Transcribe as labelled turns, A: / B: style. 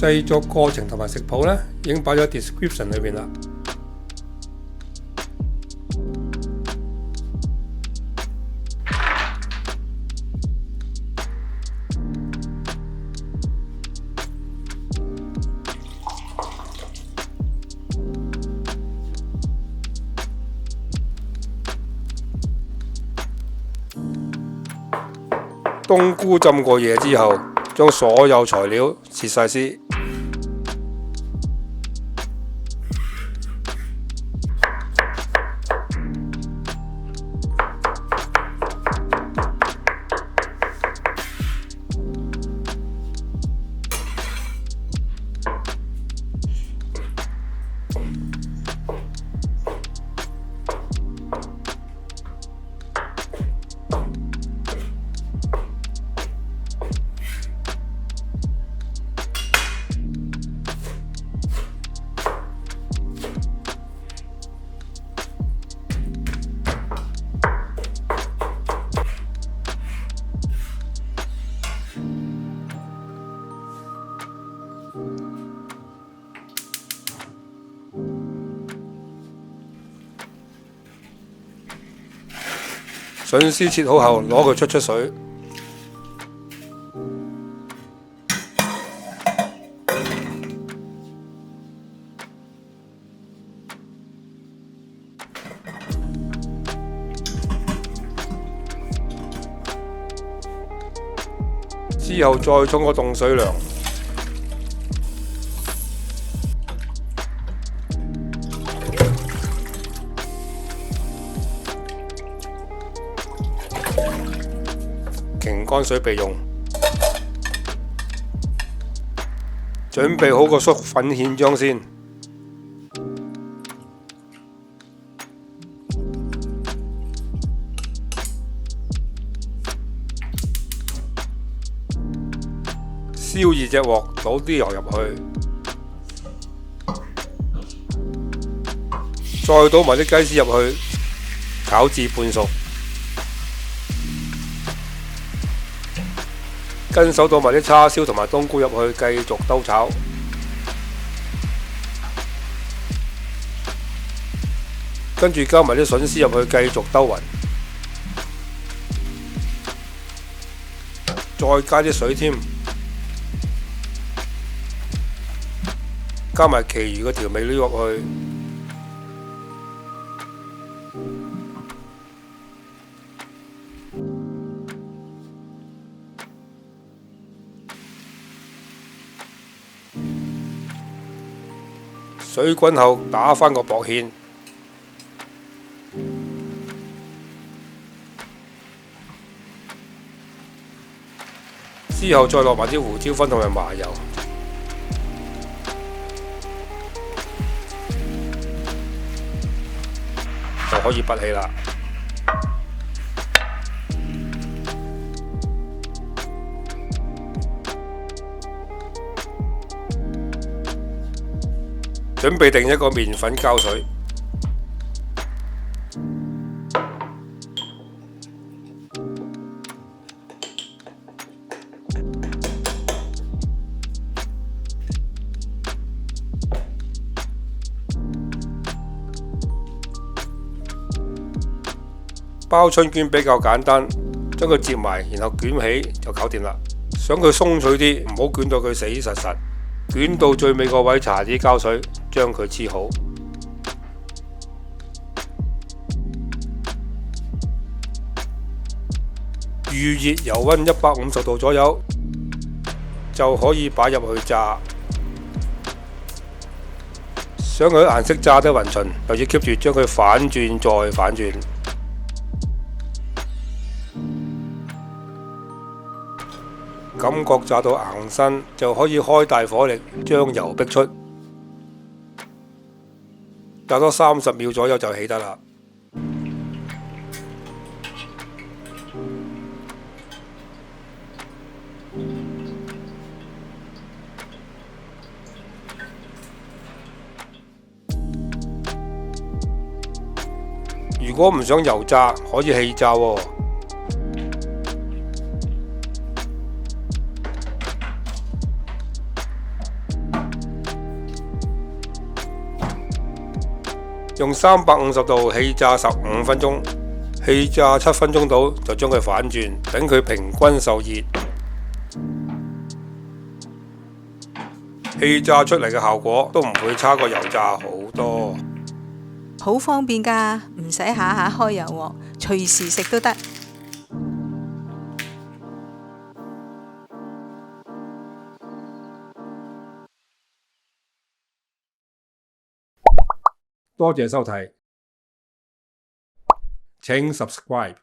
A: 製作過程同埋食譜呢，已經擺咗 description 裏邊啦。冬菇浸過夜之後，將所有材料切晒絲。筍絲切好後，攞佢出水。之後再沖個凍水涼。擎乾水備用。準備好個粟粉芡漿先。燒熱隻鑊，倒啲油入去，再倒埋啲雞絲入去，炒至半熟。跟手倒埋啲叉燒同埋冬菇入去，繼續兜炒。跟住加埋啲筍絲入去，繼續兜勻。再加啲水添，加埋其餘嘅調味料入去。水滾後打返個薄芡，之後再落埋啲胡椒粉同埋麻油，就可以拔起啦。準備定一個麵粉膠水，包春卷比較簡單，將佢摺埋，然後捲起就搞掂啦。想佢鬆脆啲，唔好捲到佢死實實，捲到最尾個位搽啲膠水。將佢黐好，預熱油溫150度左右，就可以擺入去炸。想佢顏色炸得勻勻，又要 keep 住將佢反轉再反轉。感覺炸到硬身，就可以開大火力將油逼出。炸多30秒左右就起得啦。如果唔想油炸，可以氣炸喎。用350度氣炸15分鐘，氣炸7分鐘到就將佢反轉，等佢平均受熱。氣炸出嚟嘅效果都唔會差過油炸好多，
B: 好方便㗎，唔使下下開油鑊，隨時食都得。
A: 多謝收睇，請 subscribe。